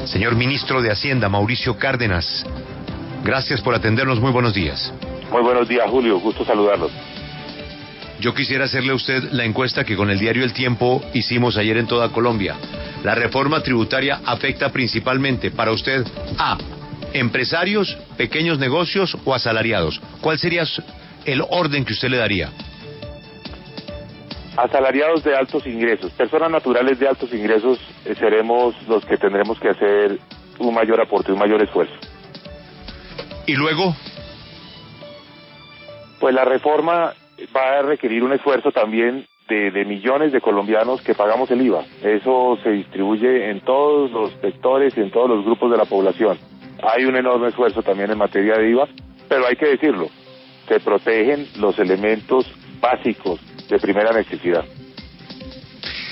Señor Ministro de Hacienda, Mauricio Cárdenas, gracias por atendernos, muy buenos días. Muy buenos días, Julio, gusto saludarlos. Yo quisiera hacerle a usted la encuesta que con el diario El Tiempo hicimos ayer en toda Colombia. La reforma tributaria afecta principalmente para usted a empresarios, pequeños negocios o asalariados. ¿Cuál sería el orden que usted le daría? Asalariados de altos ingresos, personas naturales de altos ingresos, seremos los que tendremos que hacer un mayor aporte, un mayor esfuerzo. ¿Y luego? Pues la reforma va a requerir un esfuerzo también de millones de colombianos que pagamos el IVA. Eso se distribuye en todos los sectores y en todos los grupos de la población. Hay un enorme esfuerzo también en materia de IVA, pero hay que decirlo, se protegen los elementos básicos de primera necesidad.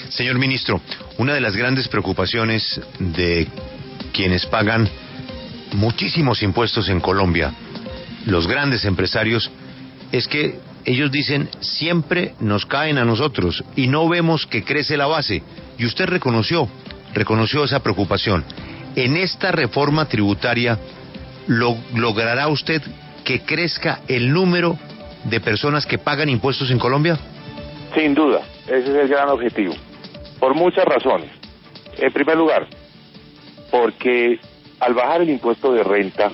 Señor ministro, una de las grandes preocupaciones de quienes pagan muchísimos impuestos en Colombia, los grandes empresarios, es que ellos dicen siempre nos caen a nosotros y no vemos que crece la base. Y usted reconoció esa preocupación. En esta reforma tributaria, ¿logrará usted que crezca el número de personas que pagan impuestos en Colombia? Sin duda, ese es el gran objetivo, por muchas razones. En primer lugar, porque al bajar el impuesto de renta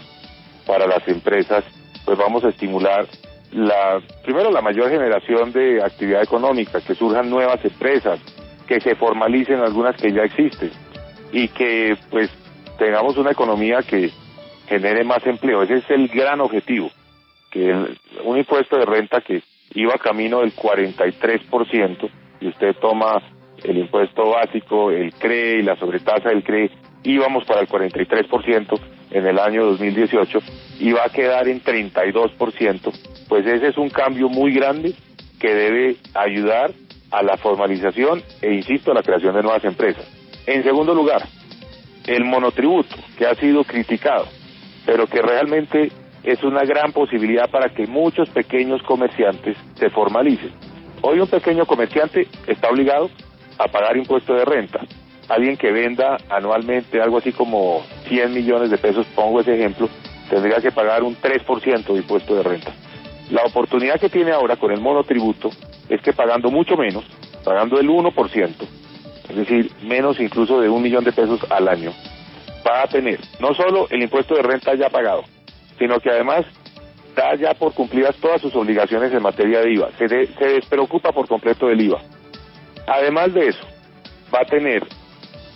para las empresas, pues vamos a estimular primero la mayor generación de actividad económica, que surjan nuevas empresas, que se formalicen algunas que ya existen y que pues tengamos una economía que genere más empleo. Ese es el gran objetivo, que un impuesto de renta que iba camino del 43%, y usted toma el impuesto básico, el CRE y la sobretasa del CRE, íbamos para el 43% en el año 2018, y va a quedar en 32%, pues ese es un cambio muy grande que debe ayudar a la formalización e, insisto, a la creación de nuevas empresas. En segundo lugar, el monotributo, que ha sido criticado, pero que realmente es una gran posibilidad para que muchos pequeños comerciantes se formalicen. Hoy un pequeño comerciante está obligado a pagar impuesto de renta. Alguien que venda anualmente algo así como 100 millones de pesos, pongo ese ejemplo, tendría que pagar un 3% de impuesto de renta. La oportunidad que tiene ahora con el monotributo es que pagando mucho menos, pagando el 1%, es decir, menos incluso de 1 millón de pesos al año, va a tener no solo el impuesto de renta ya pagado, sino que además da ya por cumplidas todas sus obligaciones en materia de IVA, se despreocupa por completo del IVA. Además de eso, va a tener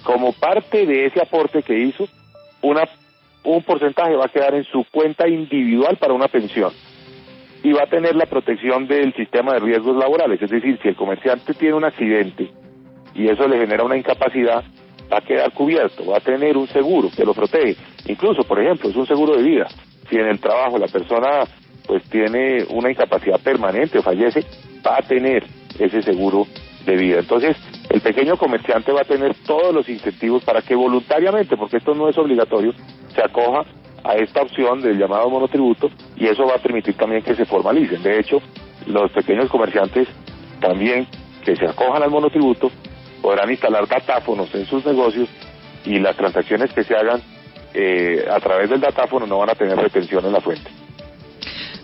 como parte de ese aporte que hizo, un porcentaje va a quedar en su cuenta individual para una pensión, y va a tener la protección del sistema de riesgos laborales, es decir, si el comerciante tiene un accidente y eso le genera una incapacidad, va a quedar cubierto, va a tener un seguro que lo protege. Incluso, por ejemplo, es un seguro de vida. Si en el trabajo la persona pues tiene una incapacidad permanente o fallece, va a tener ese seguro de vida. Entonces, el pequeño comerciante va a tener todos los incentivos para que voluntariamente, porque esto no es obligatorio, se acoja a esta opción del llamado monotributo, y eso va a permitir también que se formalicen. De hecho, los pequeños comerciantes también que se acojan al monotributo podrán instalar datáfonos en sus negocios, y las transacciones que se hagan a través del datáfono no van a tener retención en la fuente.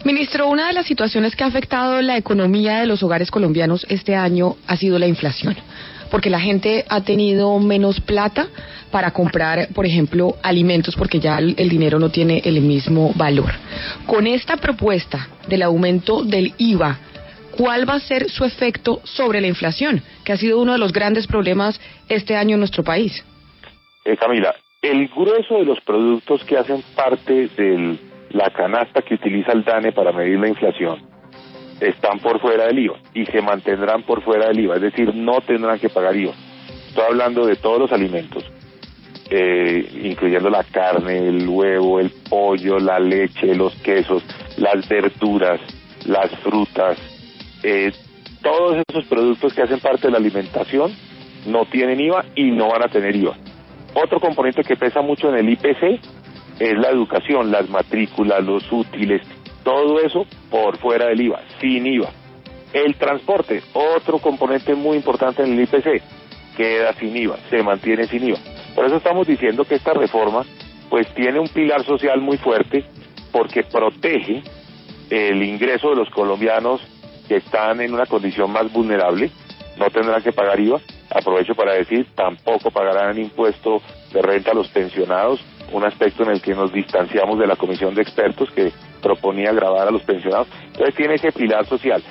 Ministro, una de las situaciones que ha afectado la economía de los hogares colombianos este año ha sido la inflación, porque la gente ha tenido menos plata para comprar, por ejemplo, alimentos, porque ya el dinero no tiene el mismo valor. Con esta propuesta del aumento del IVA, ¿cuál va a ser su efecto sobre la inflación, que ha sido uno de los grandes problemas este año en nuestro país? Camila, el grueso de los productos que hacen parte de la canasta que utiliza el DANE para medir la inflación están por fuera del IVA y se mantendrán por fuera del IVA, es decir, no tendrán que pagar IVA. Estoy hablando de todos los alimentos, incluyendo la carne, el huevo, el pollo, la leche, los quesos, las verduras, las frutas, todos esos productos que hacen parte de la alimentación no tienen IVA y no van a tener IVA. Otro componente que pesa mucho en el IPC es la educación, las matrículas, los útiles, todo eso por fuera del IVA, sin IVA. El transporte, otro componente muy importante en el IPC, queda sin IVA, se mantiene sin IVA. Por eso estamos diciendo que esta reforma pues tiene un pilar social muy fuerte, porque protege el ingreso de los colombianos que están en una condición más vulnerable, no tendrán que pagar IVA. Aprovecho para decir, tampoco pagarán el impuesto de renta a los pensionados, un aspecto en el que nos distanciamos de la comisión de expertos que proponía gravar a los pensionados. Entonces tiene ese pilar social.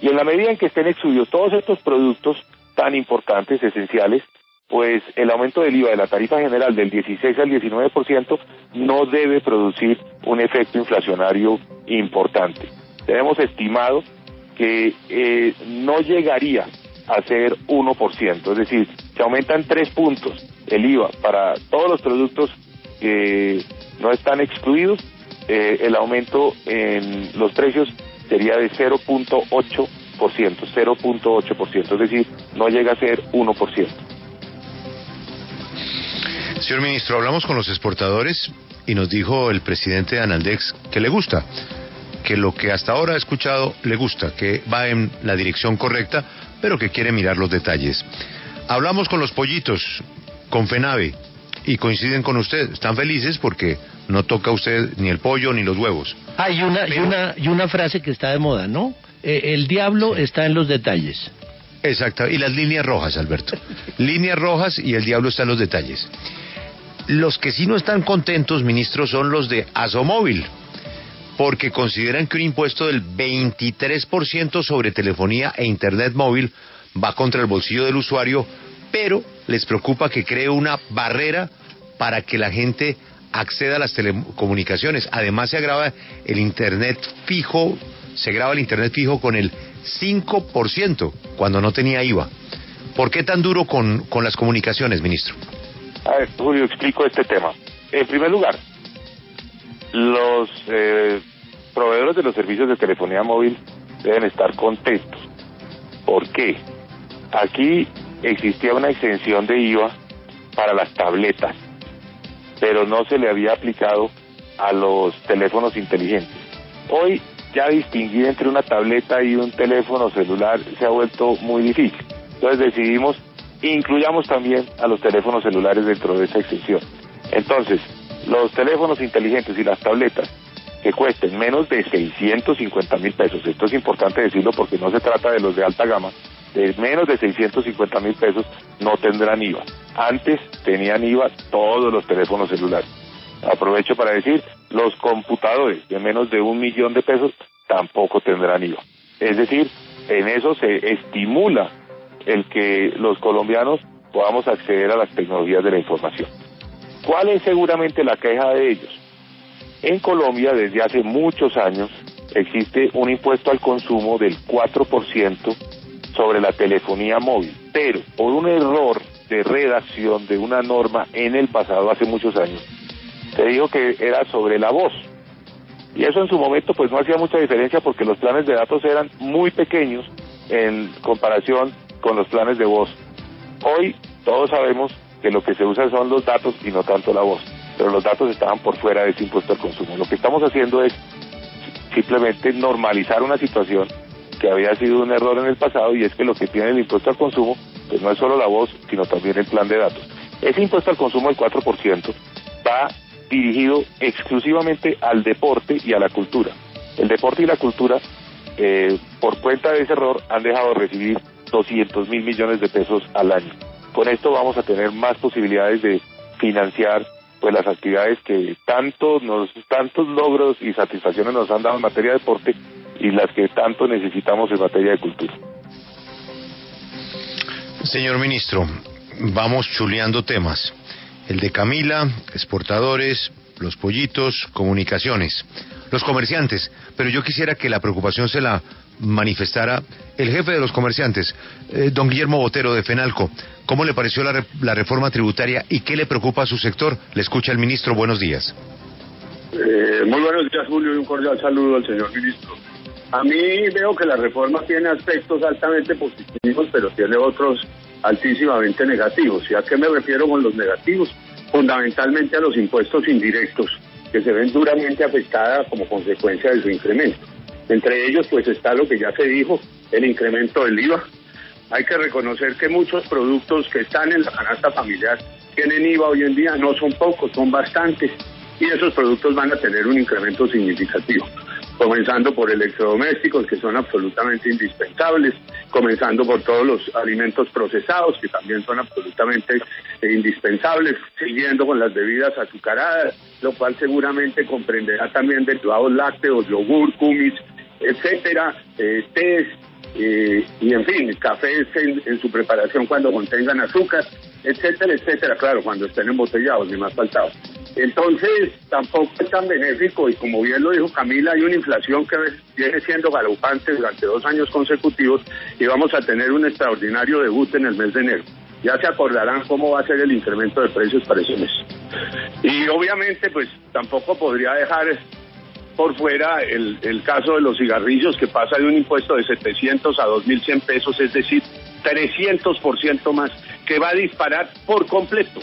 Y en la medida en que estén excluidos todos estos productos tan importantes, esenciales, pues el aumento del IVA de la tarifa general del 16 al 19% no debe producir un efecto inflacionario importante. Tenemos estimado que no llegaría a ser 1%, es decir, se aumentan 3 puntos el IVA para todos los productos que no están excluidos, el aumento en los precios sería de 0.8%, es decir, no llega a ser 1%. Señor ministro, hablamos con los exportadores y nos dijo el presidente de Analdex que le gusta, que lo que hasta ahora ha escuchado le gusta, que va en la dirección correcta, pero que quiere mirar los detalles. Hablamos con los pollitos, con FENAVE, y coinciden con usted, están felices porque no toca usted ni el pollo ni los huevos. Hay una frase que está de moda, ¿no? El diablo está en los detalles. Exacto, y las líneas rojas, Alberto. Líneas rojas y el diablo está en los detalles. Los que sí no están contentos, ministro, son los de Asomóvil, porque consideran que un impuesto del 23% sobre telefonía e internet móvil va contra el bolsillo del usuario, pero les preocupa que cree una barrera para que la gente acceda a las telecomunicaciones. Además se graba el internet fijo con el 5% cuando no tenía IVA. ¿Por qué tan duro con las comunicaciones, ministro? A ver, Julio, explico este tema. En primer lugar, los proveedores de los servicios de telefonía móvil deben estar contentos. ¿Por qué? Aquí existía una exención de IVA para las tabletas, pero no se le había aplicado a los teléfonos inteligentes. Hoy ya distinguir entre una tableta y un teléfono celular se ha vuelto muy difícil. Entonces decidimos, incluyamos también a los teléfonos celulares dentro de esa exención. Entonces, los teléfonos inteligentes y las tabletas que cuesten menos de 650,000 pesos, esto es importante decirlo porque no se trata de los de alta gama, de menos de 650,000 pesos no tendrán IVA. Antes tenían IVA todos los teléfonos celulares. Aprovecho para decir, los computadores de menos de 1,000,000 de pesos tampoco tendrán IVA. Es decir, en eso se estimula el que los colombianos podamos acceder a las tecnologías de la información. ¿Cuál es seguramente la queja de ellos? En Colombia, desde hace muchos años, existe un impuesto al consumo del 4% sobre la telefonía móvil, pero por un error de redacción de una norma en el pasado, hace muchos años, se dijo que era sobre la voz. Y eso en su momento pues no hacía mucha diferencia porque los planes de datos eran muy pequeños en comparación con los planes de voz. Hoy todos sabemos que lo que se usa son los datos y no tanto la voz, pero los datos estaban por fuera de ese impuesto al consumo. Lo que estamos haciendo es simplemente normalizar una situación que había sido un error en el pasado, y es que lo que tiene el impuesto al consumo pues no es solo la voz, sino también el plan de datos. Ese impuesto al consumo del 4% va dirigido exclusivamente al deporte y a la cultura. El deporte y la cultura, por cuenta de ese error, han dejado de recibir 200,000 millones de pesos al año. Con esto vamos a tener más posibilidades de financiar pues las actividades que tantos logros y satisfacciones nos han dado en materia de deporte y las que tanto necesitamos en materia de cultura. Señor ministro, vamos chuleando temas. El de Camila, exportadores, los pollitos, comunicaciones, los comerciantes. Pero yo quisiera que la preocupación se la manifestara el jefe de los comerciantes, don Guillermo Botero de FENALCO. ¿Cómo le pareció la reforma tributaria y qué le preocupa a su sector? Le escucha el ministro. Buenos días. Muy buenos días, Julio, y un cordial saludo al señor ministro. A mí veo que la reforma tiene aspectos altamente positivos, pero tiene otros altísimamente negativos. ¿Y a qué me refiero con los negativos? Fundamentalmente a los impuestos indirectos, que se ven duramente afectadas como consecuencia de su incremento. Entre ellos, pues, está lo que ya se dijo, el incremento del IVA. Hay que reconocer que muchos productos que están en la canasta familiar tienen IVA hoy en día, no son pocos, son bastantes, y esos productos van a tener un incremento significativo, comenzando por electrodomésticos, que son absolutamente indispensables, comenzando por todos los alimentos procesados, que también son absolutamente indispensables, siguiendo con las bebidas azucaradas, lo cual seguramente comprenderá también derivados lácteos, yogur, kumis, etcétera, tés, y en fin, cafés en su preparación cuando contengan azúcar, etcétera, etcétera, claro, cuando estén embotellados, ni más faltaba. Entonces, tampoco es tan benéfico, y como bien lo dijo Camila, hay una inflación que viene siendo galopante durante 2 años consecutivos, y vamos a tener un extraordinario debut en el mes de enero. Ya se acordarán cómo va a ser el incremento de precios para ese mes. Y obviamente, pues, tampoco podría dejar por fuera el caso de los cigarrillos, que pasa de un impuesto de 700 a 2.100 pesos, es decir, 300% más, que va a disparar por completo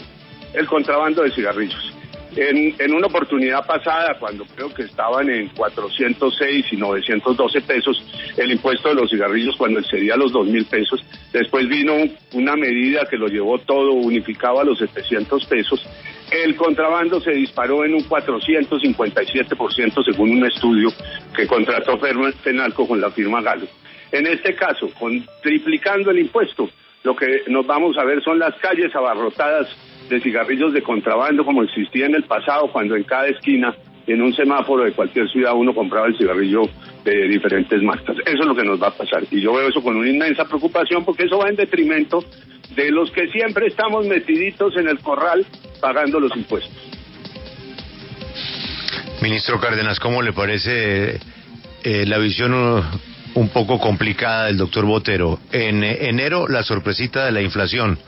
el contrabando de cigarrillos. En una oportunidad pasada, cuando creo que estaban en 406 y 912 pesos el impuesto de los cigarrillos, cuando excedía los 2.000 pesos, después vino una medida que lo llevó todo unificado a los 700 pesos, el contrabando se disparó en un 457% según un estudio que contrató Fenalco con la firma Galo. En este caso, triplicando el impuesto, lo que nos vamos a ver son las calles abarrotadas de cigarrillos de contrabando, como existía en el pasado, cuando en cada esquina, en un semáforo de cualquier ciudad, uno compraba el cigarrillo de diferentes marcas. Eso es lo que nos va a pasar, y yo veo eso con una inmensa preocupación, porque eso va en detrimento de los que siempre estamos metiditos en el corral pagando los impuestos. Ministro Cárdenas, ¿cómo le parece la visión un poco complicada del doctor Botero? En enero, la sorpresita de la inflación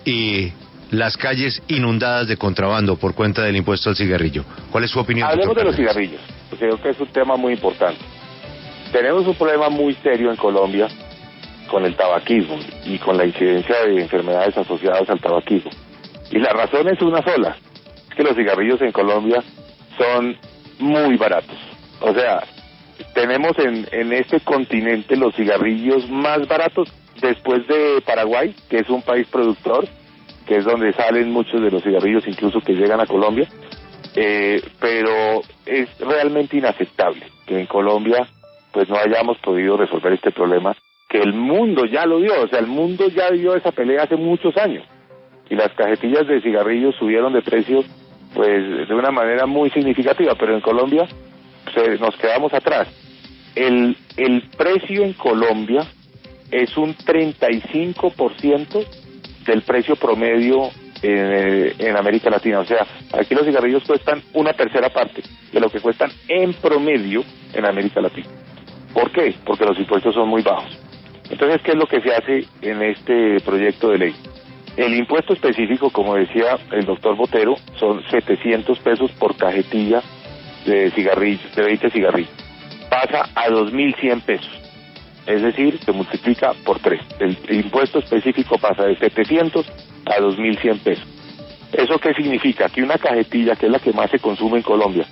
y las calles inundadas de contrabando por cuenta del impuesto al cigarrillo. ¿Cuál es su opinión? Hablemos de los cigarrillos, porque creo que es un tema muy importante. Tenemos un problema muy serio en Colombia con el tabaquismo y con la incidencia de enfermedades asociadas al tabaquismo. Y la razón es una sola, es que los cigarrillos en Colombia son muy baratos. O sea, tenemos en este continente los cigarrillos más baratos después de Paraguay, que es un país productor, que es donde salen muchos de los cigarrillos incluso que llegan a Colombia, pero es realmente inaceptable que en Colombia pues no hayamos podido resolver este problema, que el mundo ya lo dio, o sea, el mundo ya dio esa pelea hace muchos años, y las cajetillas de cigarrillos subieron de precio pues de una manera muy significativa, pero en Colombia nos quedamos atrás. El precio en Colombia es un 35% del precio promedio en América Latina. O sea, aquí los cigarrillos cuestan 1/3 parte de lo que cuestan en promedio en América Latina. ¿Por qué? Porque los impuestos son muy bajos. Entonces, ¿qué es lo que se hace en este proyecto de ley? El impuesto específico, como decía el doctor Botero, son 700 pesos por cajetilla de cigarrillos, de 20 cigarrillos. Pasa a 2.100 pesos. Es decir, se multiplica por 3. El impuesto específico pasa de 700 a 2.100 pesos. ¿Eso qué significa? Que una cajetilla, que es la que más se consume en Colombia,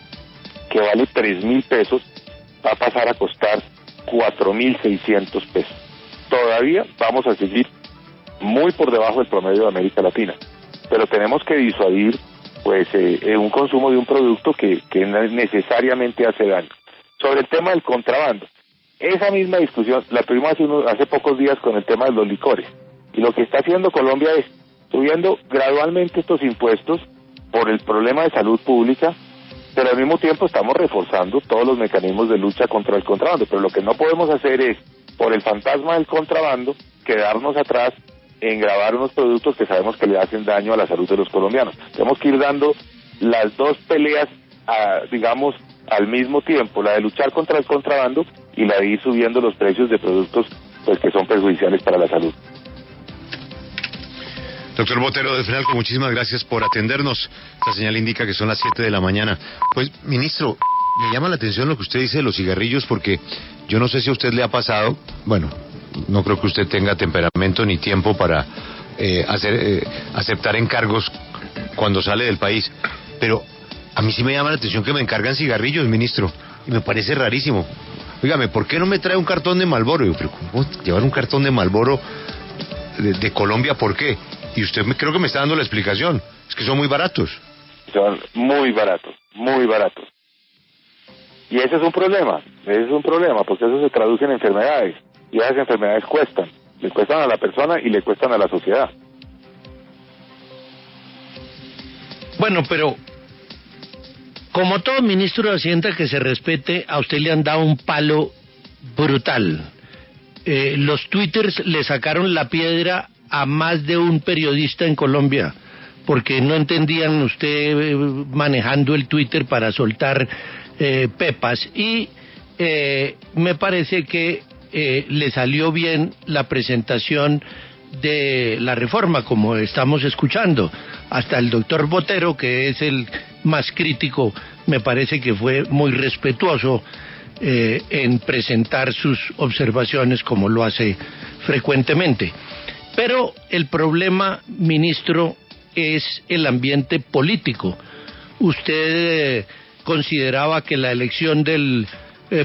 que vale 3.000 pesos, va a pasar a costar 4.600 pesos. Todavía vamos a seguir muy por debajo del promedio de América Latina, pero tenemos que disuadir pues un consumo de un producto que necesariamente hace daño. Sobre el tema del contrabando, esa misma discusión la tuvimos hace pocos días con el tema de los licores, y lo que está haciendo Colombia es subiendo gradualmente estos impuestos por el problema de salud pública, pero al mismo tiempo estamos reforzando todos los mecanismos de lucha contra el contrabando. Pero lo que no podemos hacer es, por el fantasma del contrabando, quedarnos atrás en grabar unos productos que sabemos que le hacen daño a la salud de los colombianos. Tenemos que ir dando las dos peleas, digamos, al mismo tiempo, la de luchar contra el contrabando y la de ir subiendo los precios de productos pues que son perjudiciales para la salud. Doctor Botero de Fenalco, muchísimas gracias por atendernos. Esta señal indica que son las 7 de la mañana. Pues, ministro, me llama la atención lo que usted dice de los cigarrillos, porque yo no sé si a usted le ha pasado, bueno, no creo que usted tenga temperamento ni tiempo para aceptar encargos cuando sale del país, pero a mí sí me llama la atención que me encargan cigarrillos, ministro, y me parece rarísimo. Dígame, ¿por qué no me trae un cartón de Marlboro? Yo, pero ¿cómo llevar un cartón de Marlboro de Colombia? ¿Por qué? Y usted creo que me está dando la explicación. Es que son muy baratos. Son muy baratos, muy baratos. Y ese es un problema, porque eso se traduce en enfermedades. Y esas enfermedades cuestan. Le cuestan a la persona y le cuestan a la sociedad. Bueno, pero como todo ministro de Hacienda que se respete, a usted le han dado un palo brutal. Los twitters le sacaron la piedra a más de un periodista en Colombia, porque no entendían usted manejando el Twitter para soltar pepas. Y me parece que le salió bien la presentación de la reforma, como estamos escuchando. Hasta el doctor Botero, que es el más crítico, me parece que fue muy respetuoso en presentar sus observaciones, como lo hace frecuentemente. Pero el problema, ministro, es el ambiente político. Usted consideraba que la elección del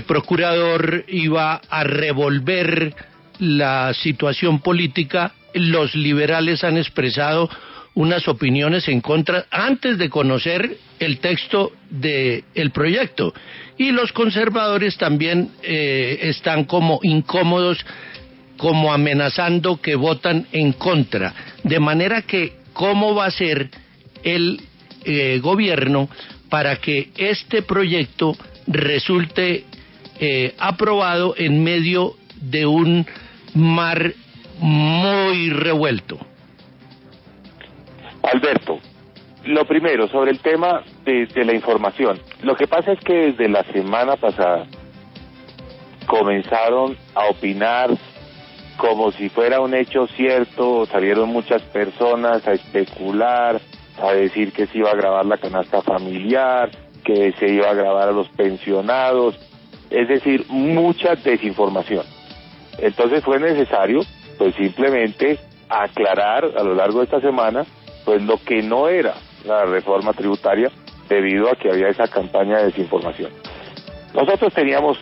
procurador iba a revolver la situación política. Los liberales han expresado unas opiniones en contra antes de conocer el texto del proyecto, y los conservadores también están como incómodos, como amenazando que votan en contra, de manera que ¿cómo va a ser el gobierno para que este proyecto resulte aprobado en medio de un mar muy revuelto? Alberto, lo primero, sobre el tema de la información. Lo que pasa es que desde la semana pasada comenzaron a opinar como si fuera un hecho cierto, salieron muchas personas a especular, a decir que se iba a grabar la canasta familiar, que se iba a grabar a los pensionados, es decir, mucha desinformación. Entonces fue necesario, pues simplemente aclarar a lo largo de esta semana, pues lo que no era la reforma tributaria, debido a que había esa campaña de desinformación. Nosotros teníamos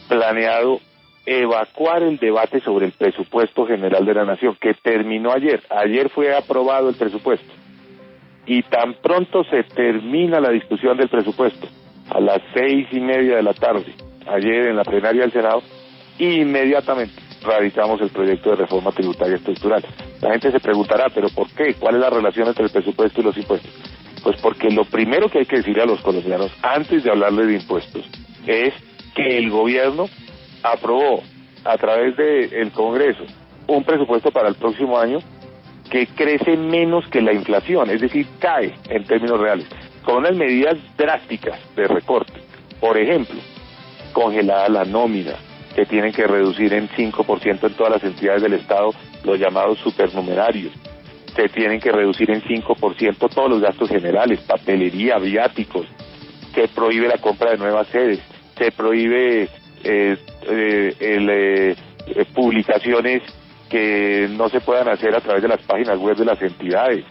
planeado evacuar el debate sobre el presupuesto general de la nación, que terminó ayer. Ayer fue aprobado el presupuesto. Y tan pronto se termina la discusión del presupuesto, a las 6:30 de la tarde, ayer en la plenaria del Senado, inmediatamente radicamos el proyecto de reforma tributaria estructural. La gente se preguntará, ¿pero por qué? ¿Cuál es la relación entre el presupuesto y los impuestos? Pues porque lo primero que hay que decirle a los colombianos, antes de hablarle de impuestos, es que el gobierno aprobó a través del Congreso un presupuesto para el próximo año que crece menos que la inflación, es decir, cae en términos reales, con unas medidas drásticas de recorte. Por ejemplo, congelada la nómina, que tienen que reducir en 5% en todas las entidades del Estado los llamados supernumerarios. Se tienen que reducir en 5% todos los gastos generales, papelería, viáticos. Se prohíbe la compra de nuevas sedes. Se prohíbe publicaciones que no se puedan hacer a través de las páginas web de las entidades.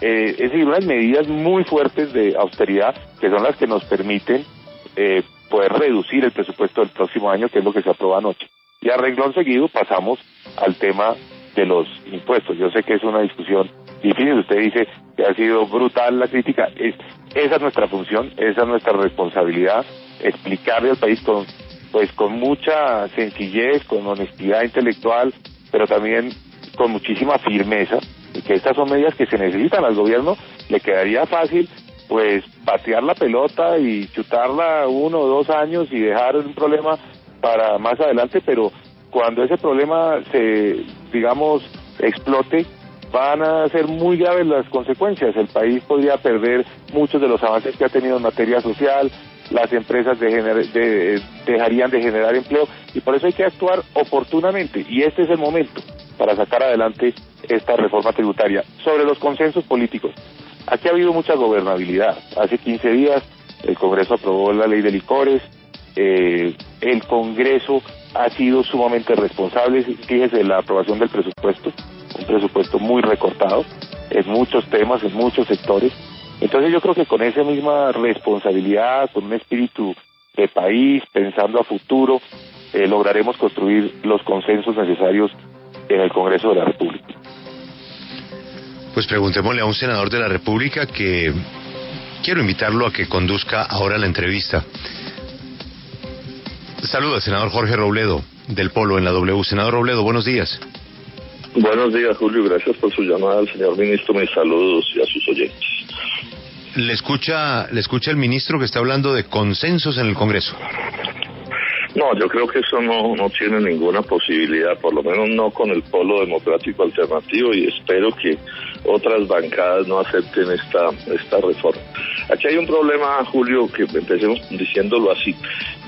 Es decir, unas medidas muy fuertes de austeridad que son las que nos permiten poder reducir el presupuesto del próximo año, que es lo que se aprobó anoche. Y a renglón seguido pasamos al tema de los impuestos. Yo sé que es una discusión difícil, usted dice que ha sido brutal la crítica, esa es nuestra función, esa es nuestra responsabilidad, explicarle al país con mucha sencillez, con honestidad intelectual, pero también con muchísima firmeza, y que estas son medidas que se necesitan. Al gobierno le quedaría fácil pues patear la pelota y chutarla 1 o 2 años y dejar un problema para más adelante, pero cuando ese problema explote, van a ser muy graves las consecuencias. El país podría perder muchos de los avances que ha tenido en materia social, las empresas dejarían de generar empleo, y por eso hay que actuar oportunamente, y este es el momento para sacar adelante esta reforma tributaria. Sobre los consensos políticos, aquí ha habido mucha gobernabilidad. Hace 15 días el Congreso aprobó la ley de licores, el Congreso ha sido sumamente responsable, fíjese, la aprobación del presupuesto, un presupuesto muy recortado en muchos temas, en muchos sectores. Entonces yo creo que con esa misma responsabilidad, con un espíritu de país, pensando a futuro, lograremos construir los consensos necesarios en el Congreso de la República. Pues preguntémosle a un senador de la República que quiero invitarlo a que conduzca ahora la entrevista. Saluda, senador Jorge Robledo, del Polo en la W. Senador Robledo, buenos días. Buenos días, Julio. Gracias por su llamada al señor ministro. Mis saludos y a sus oyentes. ¿Le escucha el ministro que está hablando de consensos en el Congreso? No, yo creo que eso no tiene ninguna posibilidad, por lo menos no con el Polo Democrático Alternativo, y espero que otras bancadas no acepten esta reforma. Aquí hay un problema, Julio, que empecemos diciéndolo así.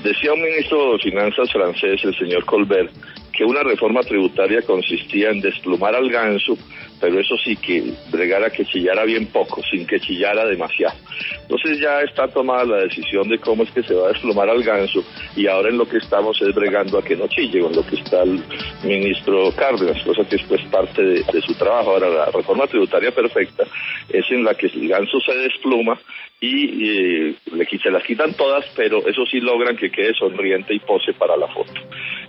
Decía un ministro de Finanzas francés, el señor Colbert, que una reforma tributaria consistía en desplumar al ganso, pero eso sí, que bregara que chillara bien poco, sin que chillara demasiado. Entonces ya está tomada la decisión de cómo es que se va a desplumar al ganso, y ahora en lo que estamos es bregando a que no chille, con lo que está el ministro Cárdenas, cosa que es pues parte de su trabajo. Ahora, la reforma tributaria perfecta es en la que el ganso se despluma y se las quitan todas, pero eso sí logran que quede sonriente y pose para la foto.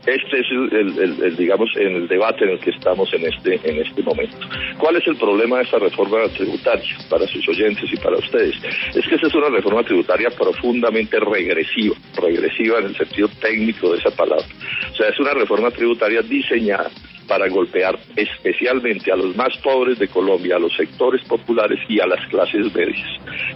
Este es el digamos, en el debate en el que estamos en este momento. ¿Cuál es el problema de esta reforma tributaria para sus oyentes y para ustedes? Es que esta es una reforma tributaria profundamente regresiva en el sentido técnico de esa palabra. O sea, es una reforma tributaria diseñada para golpear especialmente a los más pobres de Colombia, a los sectores populares y a las clases medias,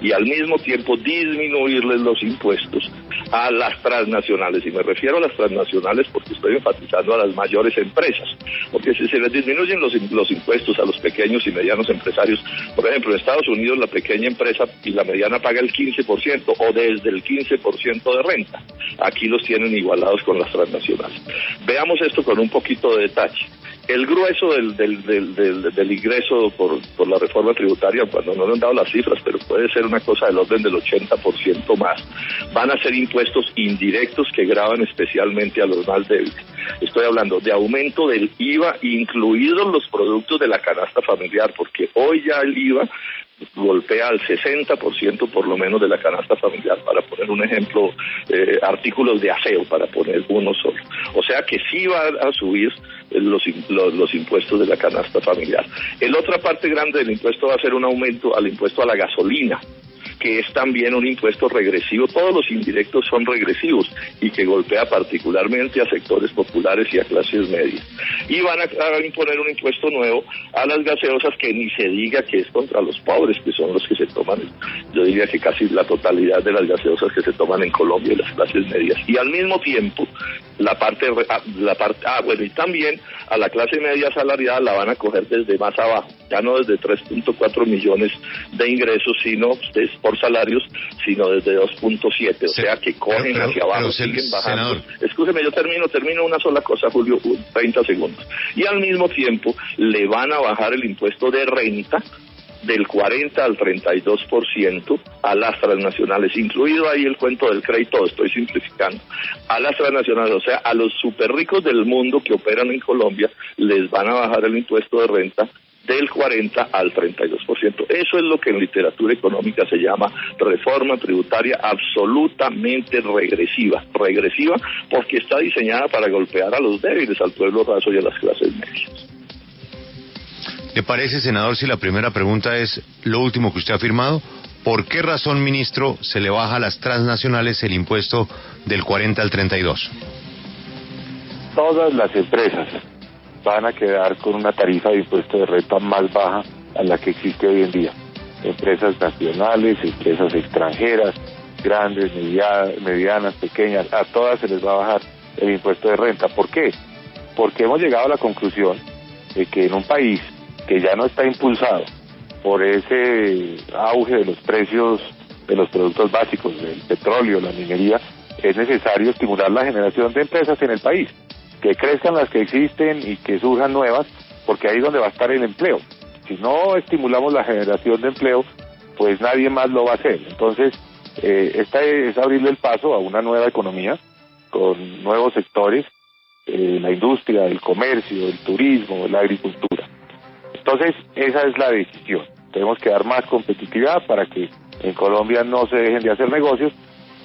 y al mismo tiempo disminuirles los impuestos a las transnacionales, y me refiero a las transnacionales porque estoy enfatizando a las mayores empresas, porque si se les disminuyen los impuestos a los pequeños y medianos empresarios, por ejemplo, en Estados Unidos la pequeña empresa y la mediana paga el 15% o desde el 15% de renta, aquí los tienen igualados con las transnacionales. Veamos esto con un poquito de detalle. El grueso del ingreso por la reforma tributaria, cuando no le han dado las cifras, pero puede ser una cosa del orden del 80% más, van a ser impuestos indirectos que gravan especialmente a los más débiles. Estoy hablando de aumento del IVA, incluidos los productos de la canasta familiar, porque hoy ya el IVA golpea al 60% por lo menos de la canasta familiar, para poner un ejemplo, artículos de aseo, para poner uno solo. O sea que sí va a subir los impuestos de la canasta familiar. La otra parte grande del impuesto va a ser un aumento al impuesto a la gasolina, que es también un impuesto regresivo. Todos los indirectos son regresivos y que golpea particularmente a sectores populares y a clases medias. Y van a imponer un impuesto nuevo a las gaseosas, que ni se diga que es contra los pobres, que son los que se toman, yo diría que casi la totalidad de las gaseosas que se toman en Colombia y las clases medias. Y al mismo tiempo, y también a la clase media asalariada la van a coger desde más abajo, ya no desde 3.4 millones de ingresos, sino por salarios, sino desde 2.7, o sea que cogen hacia abajo, siguen bajando. Senador. Escúcheme, yo termino una sola cosa, Julio, 30 segundos. Y al mismo tiempo le van a bajar el impuesto de renta del 40 al 32% a las transnacionales, incluido ahí el cuento del crédito, estoy simplificando, a las transnacionales, o sea, a los super ricos del mundo que operan en Colombia, les van a bajar el impuesto de renta del 40 al 32%. Eso es lo que en literatura económica se llama reforma tributaria absolutamente regresiva porque está diseñada para golpear a los débiles, al pueblo raso y a las clases medias. ¿Le parece, senador, si la primera pregunta es lo último que usted ha afirmado? ¿Por qué razón, ministro, se le baja a las transnacionales el impuesto del 40 al 32? Todas las empresas van a quedar con una tarifa de impuesto de renta más baja a la que existe hoy en día. Empresas nacionales, empresas extranjeras, grandes, medianas, pequeñas, a todas se les va a bajar el impuesto de renta. ¿Por qué? Porque hemos llegado a la conclusión de que en un país que ya no está impulsado por ese auge de los precios de los productos básicos, del petróleo, la minería, es necesario estimular la generación de empresas en el país, que crezcan las que existen y que surjan nuevas, porque ahí es donde va a estar el empleo. Si no estimulamos la generación de empleo, pues nadie más lo va a hacer. Entonces, esta es abrirle el paso a una nueva economía, con nuevos sectores, la industria, el comercio, el turismo, la agricultura. Entonces, esa es la decisión. Tenemos que dar más competitividad para que en Colombia no se dejen de hacer negocios,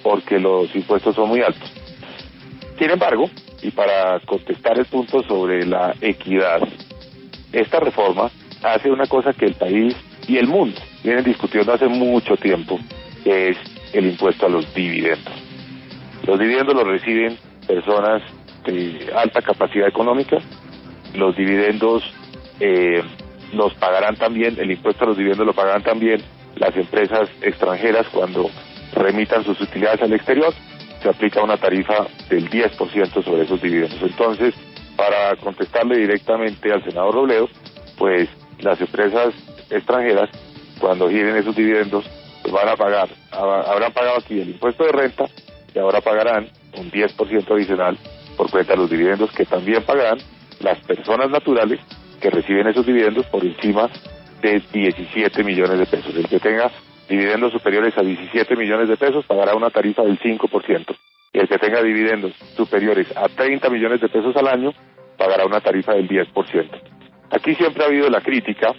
porque los impuestos son muy altos. Sin embargo, y para contestar el punto sobre la equidad, esta reforma hace una cosa que el país y el mundo vienen discutiendo hace mucho tiempo, que es el impuesto a los dividendos. Los dividendos los reciben personas de alta capacidad económica. Los dividendos los pagarán también, el impuesto a los dividendos lo pagarán también las empresas extranjeras cuando remitan sus utilidades al exterior. Se aplica una tarifa del 10% sobre esos dividendos. Entonces, para contestarle directamente al senador Robledo, pues las empresas extranjeras, cuando giren esos dividendos, pues van a pagar, habrán pagado aquí el impuesto de renta y ahora pagarán un 10% adicional por cuenta de los dividendos que también pagarán las personas naturales que reciben esos dividendos por encima de 17 millones de pesos. El que tenga dividendos superiores a 17 millones de pesos pagará una tarifa del 5%. Y el que tenga dividendos superiores a 30 millones de pesos al año pagará una tarifa del 10%. Aquí siempre ha habido la crítica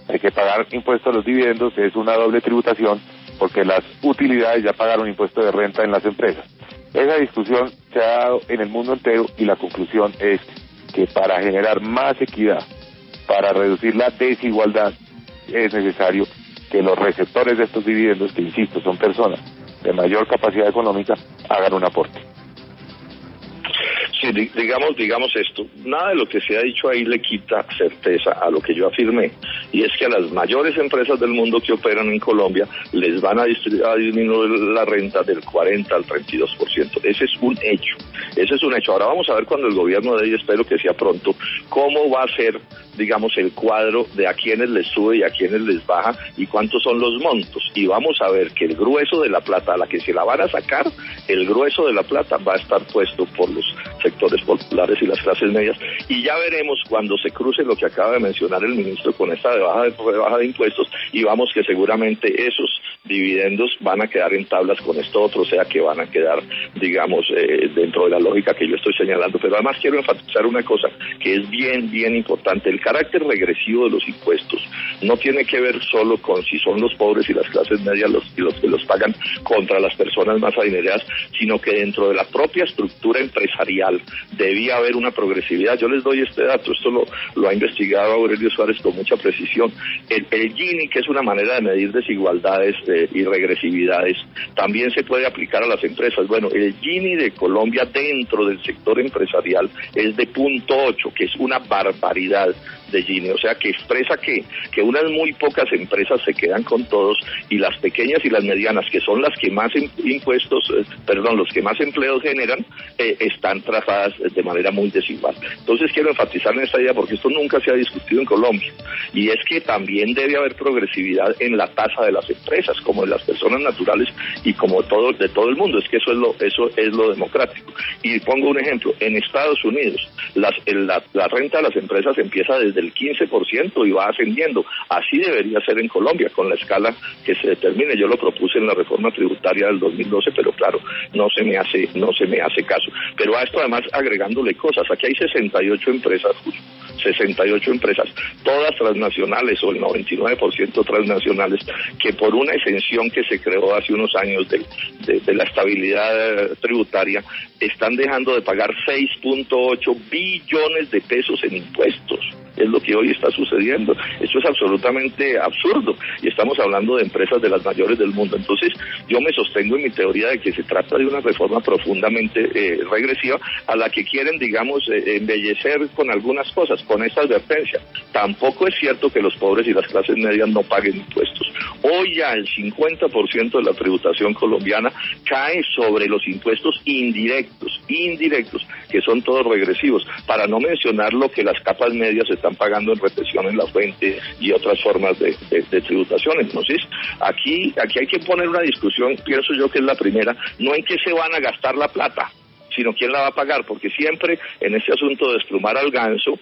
de que pagar impuestos a los dividendos es una doble tributación porque las utilidades ya pagaron impuesto de renta en las empresas. Esa discusión se ha dado en el mundo entero y la conclusión es que para generar más equidad, para reducir la desigualdad, es necesario que los receptores de estos dividendos, que insisto, son personas de mayor capacidad económica, hagan un aporte. Sí, digamos esto, nada de lo que se ha dicho ahí le quita certeza a lo que yo afirmé, y es que a las mayores empresas del mundo que operan en Colombia les van a disminuir la renta del 40 al 32%. Ese es un hecho. Ahora vamos a ver cuando el gobierno de ahí, espero que sea pronto, cómo va a ser, digamos, el cuadro de a quienes les sube y a quienes les baja y cuántos son los montos, y vamos a ver que el grueso de la plata a la que se la van a sacar, el grueso de la plata va a estar puesto por los sectores populares y las clases medias, y ya veremos cuando se cruce lo que acaba de mencionar el ministro con esta rebaja de impuestos, y vamos que seguramente esos dividendos van a quedar en tablas con esto otro, o sea que van a quedar, digamos, dentro de la lógica que yo estoy señalando. Pero además quiero enfatizar una cosa que es bien importante: el carácter regresivo de los impuestos no tiene que ver solo con si son los pobres y las clases medias los que los pagan contra las personas más adineradas, sino que dentro de la propia estructura empresarial debía haber una progresividad. Yo les doy este dato, esto lo ha investigado Aurelio Suárez con mucha precisión. El Gini, que es una manera de medir desigualdades y regresividades, también se puede aplicar a las empresas. Bueno, el Gini de Colombia dentro del sector empresarial es de 0.8, que es una barbaridad de Gini, o sea que expresa que unas muy pocas empresas se quedan con todos y las pequeñas y las medianas, que son las que más los que más empleos generan, están trazadas de manera muy desigual. Entonces quiero enfatizar en esta idea porque esto nunca se ha discutido en Colombia, y es que también debe haber progresividad en la tasa de las empresas, como de las personas naturales y como de todo el mundo. Es que eso es lo democrático. Y pongo un ejemplo: en Estados Unidos la renta de las empresas empieza desde el 15% y va ascendiendo. Así debería ser en Colombia, con la escala que se determine. Yo lo propuse en la reforma tributaria del 2012, pero claro, no se me hace caso. Pero a esto además agregándole cosas. Aquí hay 68 empresas, 68 empresas, todas transnacionales o el 99% transnacionales, que por una exención que se creó hace unos años de la estabilidad tributaria, están dejando de pagar 6.8 billones de pesos en impuestos. Es lo que hoy está sucediendo. Esto es absolutamente absurdo, y estamos hablando de empresas de las mayores del mundo. Entonces yo me sostengo en mi teoría de que se trata de una reforma profundamente regresiva, a la que quieren, digamos, embellecer con algunas cosas, con esta advertencia: tampoco es cierto que los pobres y las clases medias no paguen impuestos. Hoy ya el 50% de la tributación colombiana cae sobre los impuestos indirectos, que son todos regresivos, para no mencionar lo que las capas medias están pagando en retención en la fuente y otras formas de tributación. Entonces, aquí hay que poner una discusión, pienso yo que es la primera, no en qué se van a gastar la plata, sino quién la va a pagar, porque siempre en este asunto de desplumar al ganso,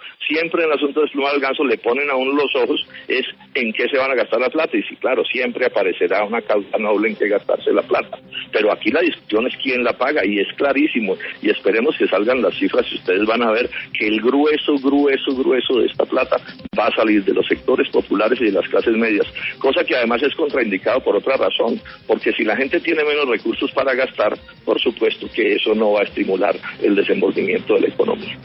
le ponen a uno los ojos es en qué se van a gastar la plata, y sí, claro, siempre aparecerá una causa noble en qué gastarse la plata, pero aquí la discusión es quién la paga, y es clarísimo, y esperemos que salgan las cifras y ustedes van a ver que el grueso de esta plata va a salir de los sectores populares y de las clases medias, cosa que además es contraindicado por otra razón, porque si la gente tiene menos recursos para gastar, por supuesto que eso no va a estimular el desenvolvimiento de la economía.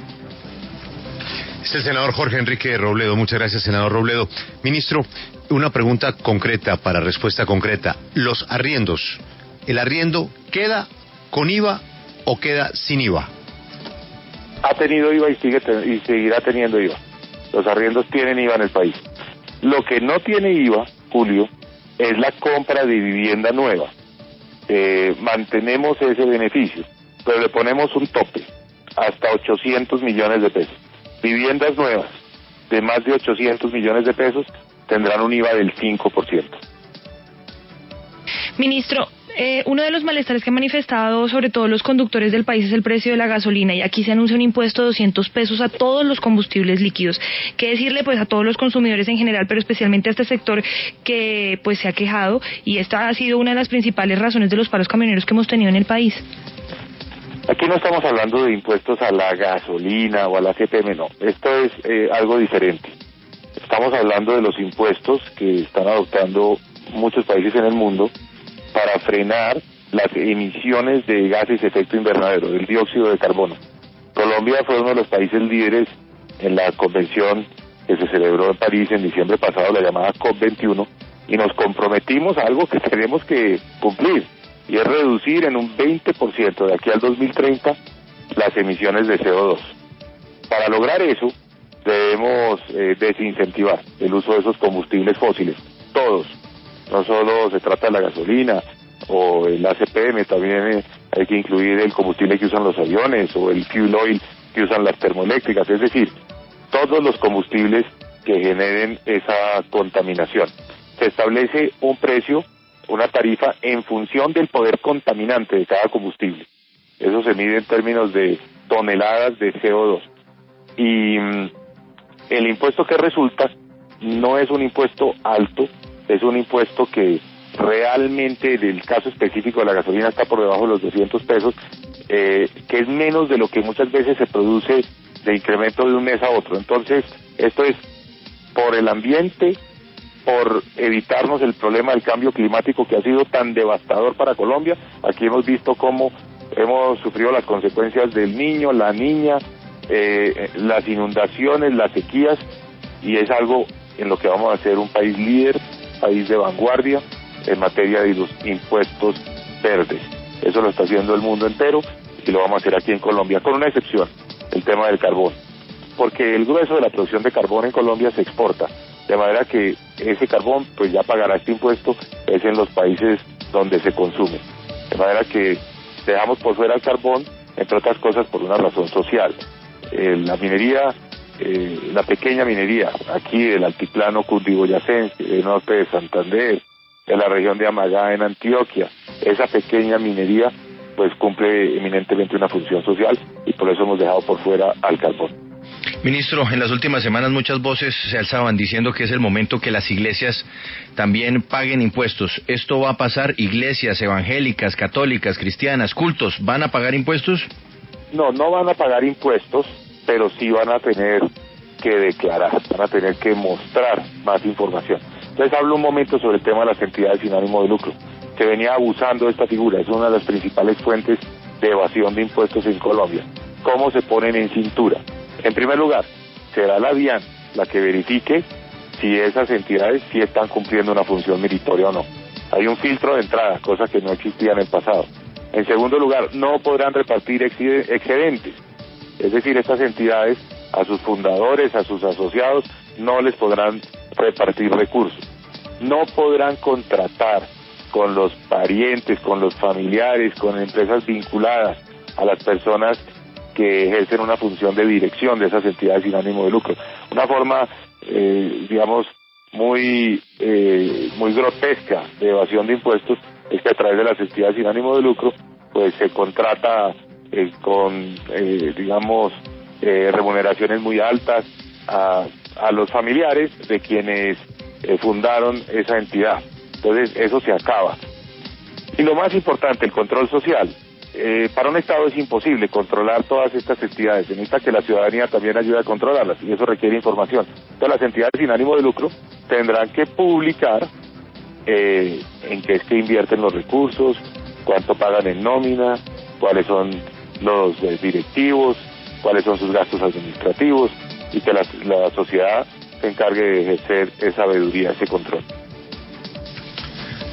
Es el senador Jorge Enrique Robledo. Muchas gracias, senador Robledo. Ministro, una pregunta concreta para respuesta concreta. Los arriendos, ¿el arriendo queda con IVA o queda sin IVA? Ha tenido IVA y seguirá teniendo IVA. Los arriendos tienen IVA en el país. Lo que no tiene IVA, Julio, es la compra de vivienda nueva. Mantenemos ese beneficio, pero le ponemos un tope, hasta 800 millones de pesos. Viviendas nuevas de más de 800 millones de pesos tendrán un IVA del 5%. Ministro, uno de los malestares que han manifestado sobre todo los conductores del país es el precio de la gasolina, y aquí se anuncia un impuesto de 200 pesos a todos los combustibles líquidos. ¿Qué decirle pues a todos los consumidores en general, pero especialmente a este sector que pues se ha quejado, y esta ha sido una de las principales razones de los paros camioneros que hemos tenido en el país? Aquí no estamos hablando de impuestos a la gasolina o a la CPM, no. Esto es algo diferente. Estamos hablando de los impuestos que están adoptando muchos países en el mundo para frenar las emisiones de gases de efecto invernadero, del dióxido de carbono. Colombia fue uno de los países líderes en la convención que se celebró en París en diciembre pasado, la llamada COP21, y nos comprometimos a algo que tenemos que cumplir, y es reducir en un 20% de aquí al 2030 las emisiones de CO2. Para lograr eso, debemos desincentivar el uso de esos combustibles fósiles, todos. No solo se trata de la gasolina o el ACPM, también hay que incluir el combustible que usan los aviones o el fuel oil que usan las termoeléctricas, es decir, todos los combustibles que generen esa contaminación. Se establece un precio, una tarifa en función del poder contaminante de cada combustible. Eso se mide en términos de toneladas de CO2. Y el impuesto que resulta no es un impuesto alto, es un impuesto que realmente, en el caso específico de la gasolina, está por debajo de los 200 pesos, que es menos de lo que muchas veces se produce de incremento de un mes a otro. Entonces, esto es por el ambiente, por evitarnos el problema del cambio climático que ha sido tan devastador para Colombia. Aquí hemos visto cómo hemos sufrido las consecuencias del Niño, la Niña, las inundaciones, las sequías, y es algo en lo que vamos a ser un país líder, país de vanguardia en materia de los impuestos verdes. Eso lo está haciendo el mundo entero y lo vamos a hacer aquí en Colombia, con una excepción, el tema del carbón, porque el grueso de la producción de carbón en Colombia se exporta, de manera que ese carbón pues ya pagará este impuesto, es en los países donde se consume, de manera que dejamos por fuera el carbón, entre otras cosas por una razón social. La minería, la pequeña minería aquí del altiplano cundiboyacense, del norte de Santander, de la región de Amagá en Antioquia, esa pequeña minería pues cumple eminentemente una función social, y por eso hemos dejado por fuera al carbón. Ministro, en las últimas semanas muchas voces se alzaban diciendo que es el momento que las iglesias también paguen impuestos. ¿Esto va a pasar? ¿Iglesias evangélicas, católicas, cristianas, cultos, van a pagar impuestos? No, no van a pagar impuestos, pero sí van a tener que declarar, van a tener que mostrar más información. Entonces hablo un momento sobre el tema de las entidades sin ánimo de lucro. Se venía abusando de esta figura, es una de las principales fuentes de evasión de impuestos en Colombia. ¿Cómo se ponen en cintura? En primer lugar, será la DIAN la que verifique si esas entidades sí están cumpliendo una función meritoria o no. Hay un filtro de entrada, cosa que no existía en el pasado. En segundo lugar, no podrán repartir excedentes. Es decir, estas entidades, a sus fundadores, a sus asociados, no les podrán repartir recursos. No podrán contratar con los parientes, con los familiares, con empresas vinculadas a las personas que ejercen una función de dirección de esas entidades sin ánimo de lucro. Una forma, digamos, muy grotesca de evasión de impuestos es que a través de las entidades sin ánimo de lucro, pues se contrata con, digamos, remuneraciones muy altas a los familiares de quienes fundaron esa entidad. Entonces eso se acaba. Y lo más importante, el control social. Para un Estado es imposible controlar todas estas entidades, se necesita que la ciudadanía también ayude a controlarlas, y eso requiere información. Entonces las entidades sin ánimo de lucro tendrán que publicar en qué es que invierten los recursos, cuánto pagan en nómina, cuáles son los directivos, cuáles son sus gastos administrativos, y que la sociedad se encargue de ejercer esa sabiduría, ese control.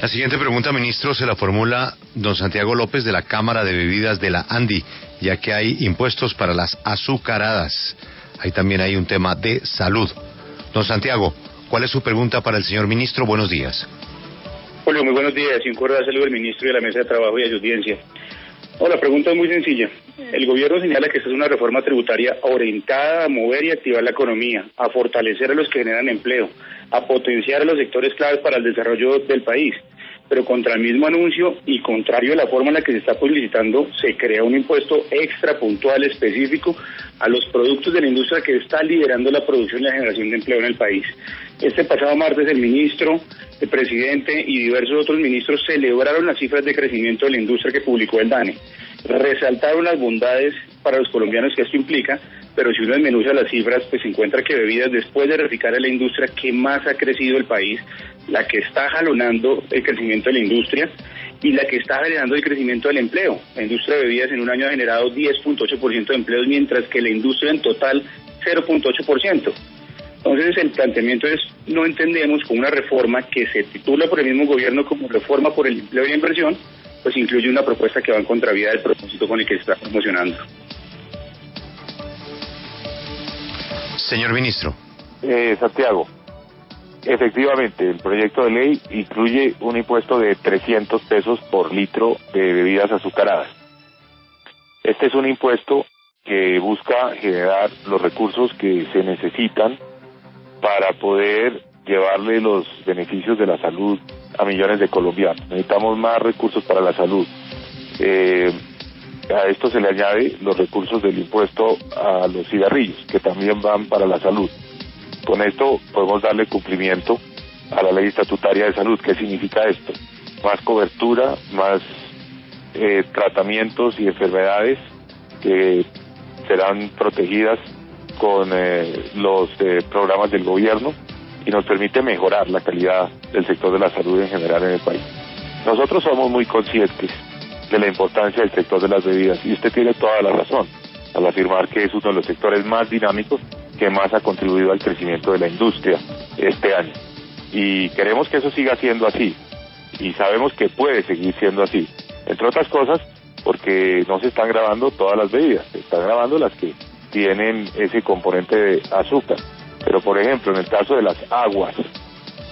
La siguiente pregunta, ministro, se la formula don Santiago López de la Cámara de Bebidas de la ANDI, ya que hay impuestos para las azucaradas. Ahí también hay un tema de salud. Don Santiago, ¿cuál es su pregunta para el señor ministro? Buenos días. Julio, muy buenos días y un cordial saludo al ministro y a la mesa de trabajo y a su audiencia. La pregunta es muy sencilla. El gobierno señala que esta es una reforma tributaria orientada a mover y activar la economía, a fortalecer a los que generan empleo, a potenciar a los sectores claves para el desarrollo del país. Pero contra el mismo anuncio y contrario a la forma en la que se está publicitando, se crea un impuesto extra puntual específico a los productos de la industria que está liderando la producción y la generación de empleo en el país. Este pasado martes el ministro, el presidente y diversos otros ministros celebraron las cifras de crecimiento de la industria que publicó el DANE. Resaltaron las bondades para los colombianos que esto implica, pero si uno desmenuza las cifras, pues se encuentra que bebidas, después de verificar a la industria que más ha crecido el país, la que está jalonando el crecimiento de la industria y la que está generando el crecimiento del empleo. La industria de bebidas en un año ha generado 10.8% de empleos, mientras que la industria en total 0.8%. Entonces el planteamiento es, no entendemos con una reforma que se titula por el mismo gobierno como reforma por el empleo y la inversión, pues incluye una propuesta que va en contravía del propósito con el que se está promocionando. Señor ministro. Santiago, efectivamente, el proyecto de ley incluye un impuesto de 300 pesos por litro de bebidas azucaradas. Este es un impuesto que busca generar los recursos que se necesitan para poder llevarle los beneficios de la salud a millones de colombianos. Necesitamos más recursos para la salud. A esto se le añade los recursos del impuesto a los cigarrillos, que también van para la salud. Con esto podemos darle cumplimiento a la ley estatutaria de salud. ¿Qué significa esto? Más cobertura, más tratamientos y enfermedades que serán protegidas con los programas del gobierno y nos permite mejorar la calidad del sector de la salud en general en el país. Nosotros somos muy conscientes de la importancia del sector de las bebidas y usted tiene toda la razón al afirmar que es uno de los sectores más dinámicos que más ha contribuido al crecimiento de la industria este año. Y queremos que eso siga siendo así y sabemos que puede seguir siendo así, entre otras cosas porque no se están grabando todas las bebidas, se están grabando las que tienen ese componente de azúcar. Pero por ejemplo, en el caso de las aguas,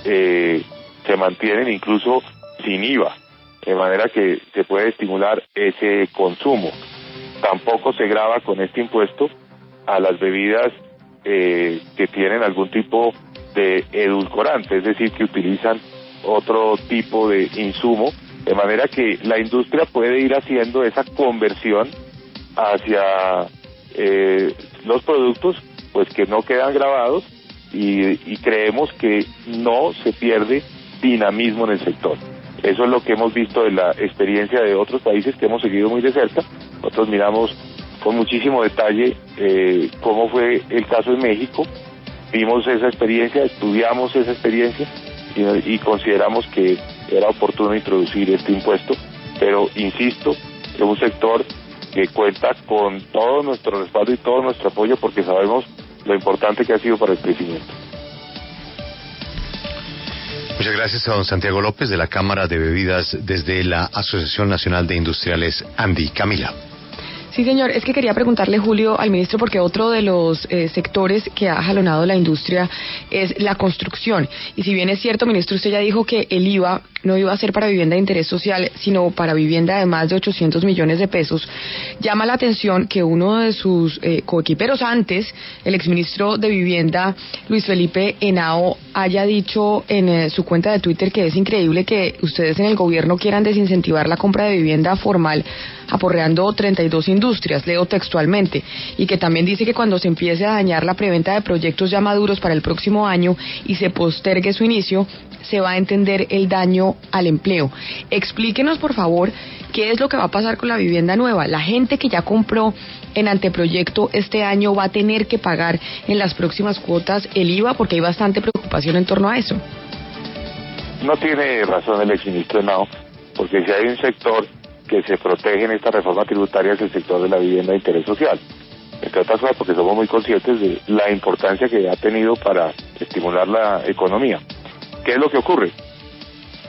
se mantienen incluso sin IVA, de manera que se puede estimular ese consumo. Tampoco se grava con este impuesto a las bebidas que tienen algún tipo de edulcorante, es decir, que utilizan otro tipo de insumo, de manera que la industria puede ir haciendo esa conversión hacia los productos pues que no quedan grabados y creemos que no se pierde dinamismo en el sector. Eso es lo que hemos visto de la experiencia de otros países que hemos seguido muy de cerca. Nosotros miramos con muchísimo detalle cómo fue el caso en México, vimos esa experiencia, estudiamos esa experiencia y consideramos que era oportuno introducir este impuesto, pero insisto, es un sector que cuenta con todo nuestro respaldo y todo nuestro apoyo porque sabemos lo importante que ha sido para el crecimiento. Muchas gracias a don Santiago López de la Cámara de Bebidas desde la Asociación Nacional de Industriales ANDI. Camila. Sí, señor. Es que quería preguntarle, Julio, al ministro, porque otro de los sectores que ha jalonado la industria es la construcción. Y si bien es cierto, ministro, usted ya dijo que el IVA no iba a ser para vivienda de interés social, sino para vivienda de más de 800 millones de pesos, llama la atención que uno de sus coequiperos antes, el exministro de Vivienda, Luis Felipe Henao, haya dicho en su cuenta de Twitter que es increíble que ustedes en el gobierno quieran desincentivar la compra de vivienda formal aporreando 32 industrias, leo textualmente, y que también dice que cuando se empiece a dañar la preventa de proyectos ya maduros para el próximo año y se postergue su inicio, se va a entender el daño al empleo. Explíquenos, por favor, qué es lo que va a pasar con la vivienda nueva. La gente que ya compró en anteproyecto este año va a tener que pagar en las próximas cuotas el IVA, porque hay bastante preocupación en torno a eso. No tiene razón el exministro Henao, porque si hay un sector que se protege en esta reforma tributaria es el sector de la vivienda de interés social. entre otras cosas porque somos muy conscientes de la importancia que ha tenido para estimular la economía. ¿Qué es lo que ocurre?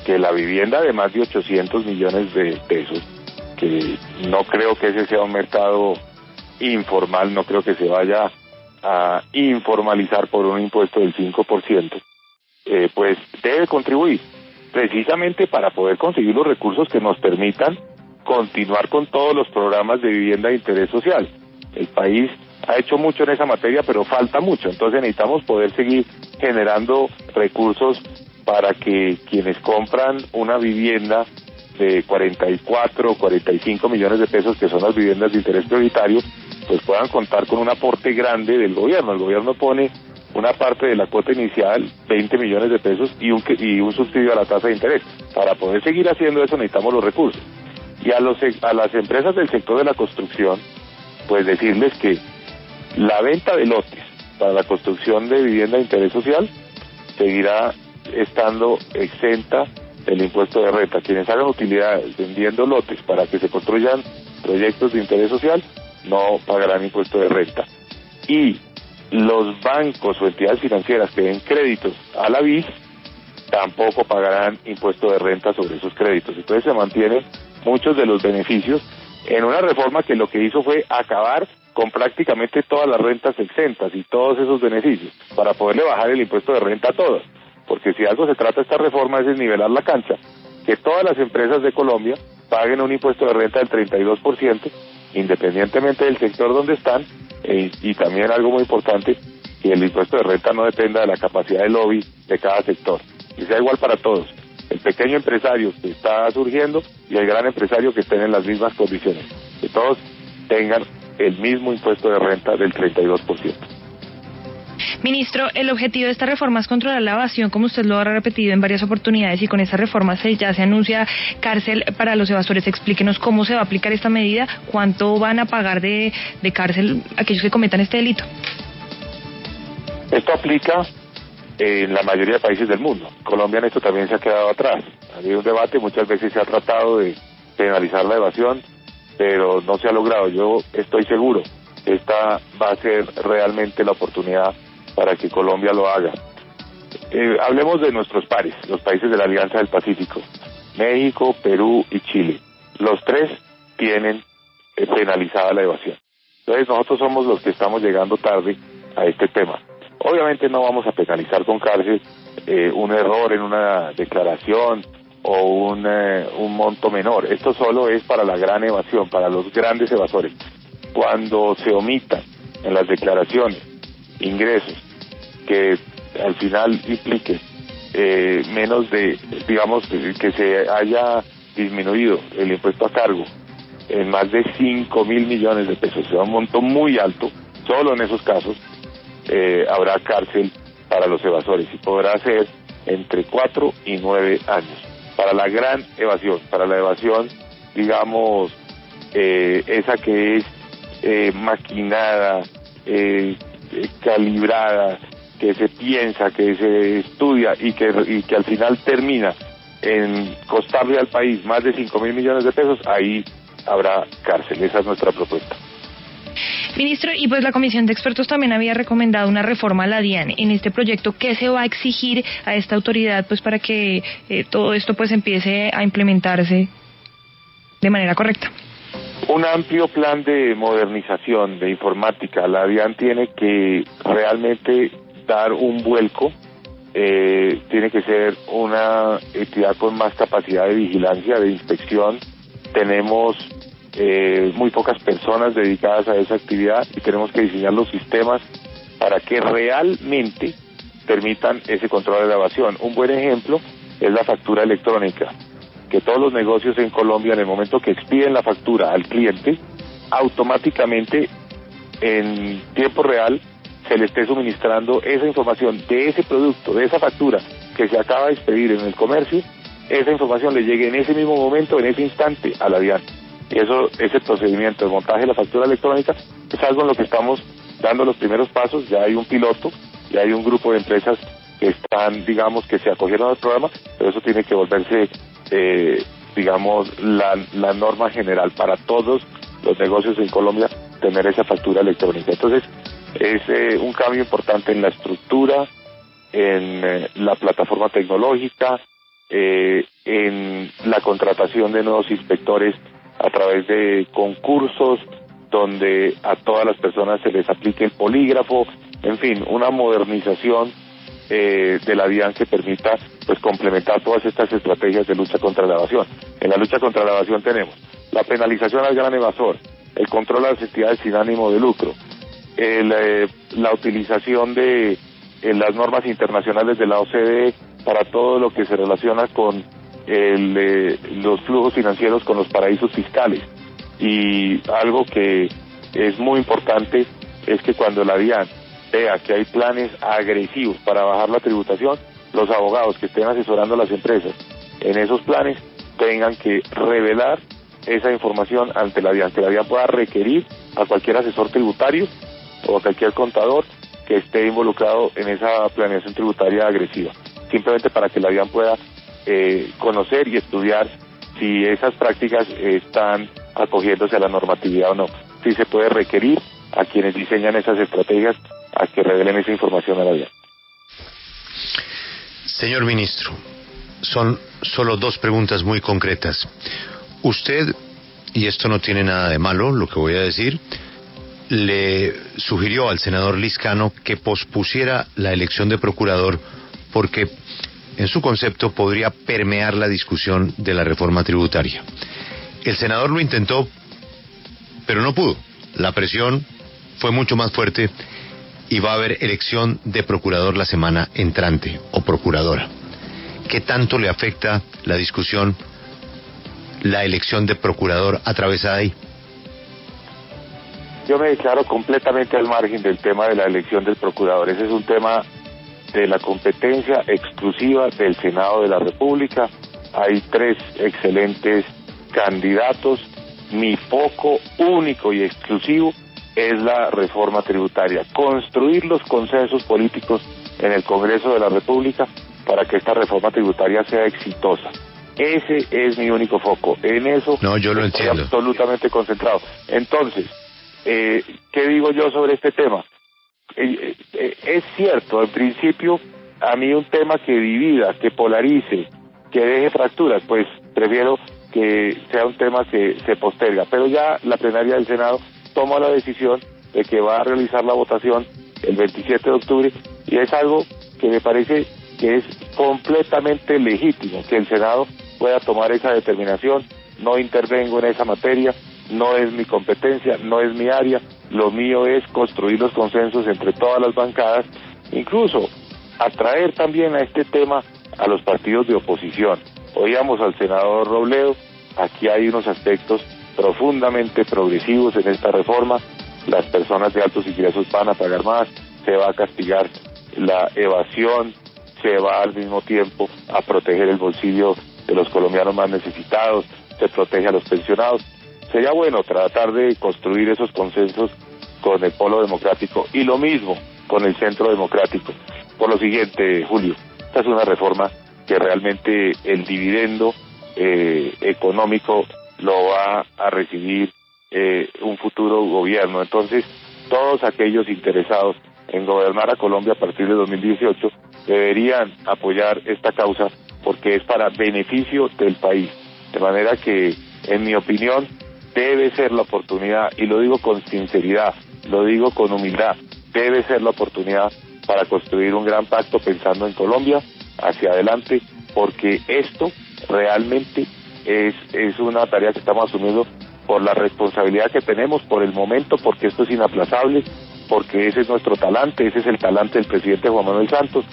Que la vivienda de más de 800 millones de pesos, que no creo que ese sea un mercado informal, no creo que se vaya a informalizar por un impuesto del 5%, pues debe contribuir precisamente para poder conseguir los recursos que nos permitan continuar con todos los programas de vivienda de interés social. El país ha hecho mucho en esa materia, pero falta mucho, entonces necesitamos poder seguir generando recursos para que quienes compran una vivienda de 44 o 45 millones de pesos, que son las viviendas de interés prioritario, pues puedan contar con un aporte grande del gobierno. El gobierno pone una parte de la cuota inicial, 20 millones de pesos, y un subsidio a la tasa de interés. Para poder seguir haciendo eso necesitamos los recursos. Y a las empresas del sector de la construcción, pues decirles que la venta de lotes para la construcción de vivienda de interés social seguirá estando exenta del impuesto de renta. Quienes hagan utilidades vendiendo lotes para que se construyan proyectos de interés social no pagarán impuesto de renta. Y los bancos o entidades financieras que den créditos a la BIS tampoco pagarán impuesto de renta sobre esos créditos. Entonces se mantienen muchos de los beneficios en una reforma que lo que hizo fue acabar con prácticamente todas las rentas exentas y todos esos beneficios para poderle bajar el impuesto de renta a todas. Porque si algo se trata esta reforma es de nivelar la cancha, que todas las empresas de Colombia paguen un impuesto de renta del 32%, independientemente del sector donde están, y también algo muy importante, que el impuesto de renta no dependa de la capacidad de lobby de cada sector, y sea igual para todos, el pequeño empresario que está surgiendo y el gran empresario que estén en las mismas condiciones, que todos tengan el mismo impuesto de renta del 32%. Ministro, el objetivo de esta reforma es controlar la evasión, como usted lo ha repetido en varias oportunidades, y con esta reforma ya se anuncia cárcel para los evasores. Explíquenos cómo se va a aplicar esta medida, cuánto van a pagar de cárcel aquellos que cometan este delito. Esto aplica en la mayoría de países del mundo. Colombia en esto también se ha quedado atrás. Ha habido un debate, muchas veces se ha tratado de penalizar la evasión, pero no se ha logrado. Yo estoy seguro que esta va a ser realmente la oportunidad para que Colombia lo haga. Hablemos de nuestros pares, los países de la Alianza del Pacífico, México, Perú y Chile. Los tres tienen penalizada la evasión. Entonces nosotros somos los que estamos llegando tarde a este tema. Obviamente no vamos a penalizar con cárcel un error en una declaración o un monto menor. Esto solo es para la gran evasión, para los grandes evasores. Cuando se omitan en las declaraciones ingresos que al final impliquen menos de, digamos, que se haya disminuido el impuesto a cargo en más de 5.000 millones de pesos, sea un monto muy alto, solo en esos casos habrá cárcel para los evasores y podrá ser entre 4 y 9 años. Para la gran evasión, para la evasión, digamos, esa que es maquinada, calibrada, que se piensa, que se estudia y que al final termina en costarle al país más de 5.000 millones de pesos, ahí habrá cárcel. Esa es nuestra propuesta. Ministro, y pues la Comisión de Expertos también había recomendado una reforma a la DIAN. En este proyecto, ¿qué se va a exigir a esta autoridad pues para que todo esto pues empiece a implementarse de manera correcta? Un amplio plan de modernización de informática. La DIAN tiene que realmente dar un vuelco, tiene que ser una entidad con más capacidad de vigilancia, de inspección. Tenemos muy pocas personas dedicadas a esa actividad y tenemos que diseñar los sistemas para que realmente permitan ese control de la evasión. Un buen ejemplo es la factura electrónica, que todos los negocios en Colombia, en el momento que expiden la factura al cliente, automáticamente en tiempo real se le esté suministrando esa información de ese producto, de esa factura que se acaba de expedir en el comercio, esa información le llegue en ese mismo momento, en ese instante, a la DIAN. Y ese procedimiento de montaje de la factura electrónica es algo en lo que estamos dando los primeros pasos. Ya hay un piloto, ya hay un grupo de empresas que están, digamos, que se acogieron al programa, pero eso tiene que volverse, digamos, la norma general para todos los negocios en Colombia tener esa factura electrónica. Entonces, es un cambio importante en la estructura, en la plataforma tecnológica, en la contratación de nuevos inspectores a través de concursos, donde a todas las personas se les aplique el polígrafo, en fin, una modernización de la DIAN que permita pues complementar todas estas estrategias de lucha contra la evasión. En la lucha contra la evasión tenemos la penalización al gran evasor, el control a las entidades sin ánimo de lucro, la utilización de las normas internacionales de la OCDE para todo lo que se relaciona con los flujos financieros con los paraísos fiscales. Y algo que es muy importante es que cuando la DIAN vea que hay planes agresivos para bajar la tributación, los abogados que estén asesorando a las empresas en esos planes tengan que revelar esa información ante la DIAN, que la DIAN pueda requerir a cualquier asesor tributario o a cualquier contador que esté involucrado en esa planeación tributaria agresiva, simplemente para que la DIAN pueda conocer y estudiar si esas prácticas están acogiéndose a la normatividad o no. Si se puede requerir a quienes diseñan esas estrategias a que revelen esa información a la DIAN. Señor ministro, son solo dos preguntas muy concretas. Usted, y esto no tiene nada de malo lo que voy a decir, le sugirió al senador Lizcano que pospusiera la elección de procurador porque, en su concepto, podría permear la discusión de la reforma tributaria. El senador lo intentó, pero no pudo. La presión fue mucho más fuerte y va a haber elección de procurador la semana entrante, o procuradora. ¿Qué tanto le afecta la discusión, la elección de procurador atravesada ahí? Yo me declaro completamente al margen del tema de la elección del procurador. Ese es un tema de la competencia exclusiva del Senado de la República. Hay 3 excelentes candidatos. Mi foco único y exclusivo es la reforma tributaria. Construir los consensos políticos en el Congreso de la República para que esta reforma tributaria sea exitosa. Ese es mi único foco. En eso yo lo estoy entiendo. Absolutamente concentrado. Entonces, ¿qué digo yo sobre este tema? Es cierto, en principio, a mí un tema que divida, que polarice, que deje fracturas, pues prefiero que sea un tema que se posterga. Pero ya la plenaria del Senado toma la decisión de que va a realizar la votación el 27 de octubre y es algo que me parece que es completamente legítimo que el Senado pueda tomar esa determinación. No intervengo en esa materia, no es mi competencia, no es mi área. Lo mío es construir los consensos entre todas las bancadas, incluso atraer también a este tema a los partidos de oposición. Oíamos al senador Robledo, aquí hay unos aspectos profundamente progresivos en esta reforma. Las personas de altos ingresos van a pagar más, se va a castigar la evasión, se va al mismo tiempo a proteger el bolsillo de los colombianos más necesitados, se protege a los pensionados. Sería bueno tratar de construir esos consensos con el polo democrático y lo mismo con el centro democrático. Por lo siguiente, Julio, esta es una reforma que realmente el dividendo económico lo va a recibir un futuro gobierno. Entonces, todos aquellos interesados en gobernar a Colombia a partir de 2018 deberían apoyar esta causa porque es para beneficio del país. De manera que, en mi opinión, debe ser la oportunidad, y lo digo con sinceridad, lo digo con humildad, debe ser la oportunidad para construir un gran pacto pensando en Colombia hacia adelante, porque esto realmente es una tarea que estamos asumiendo por la responsabilidad que tenemos, por el momento, porque esto es inaplazable, porque ese es nuestro talante, ese es el talante del presidente Juan Manuel Santos,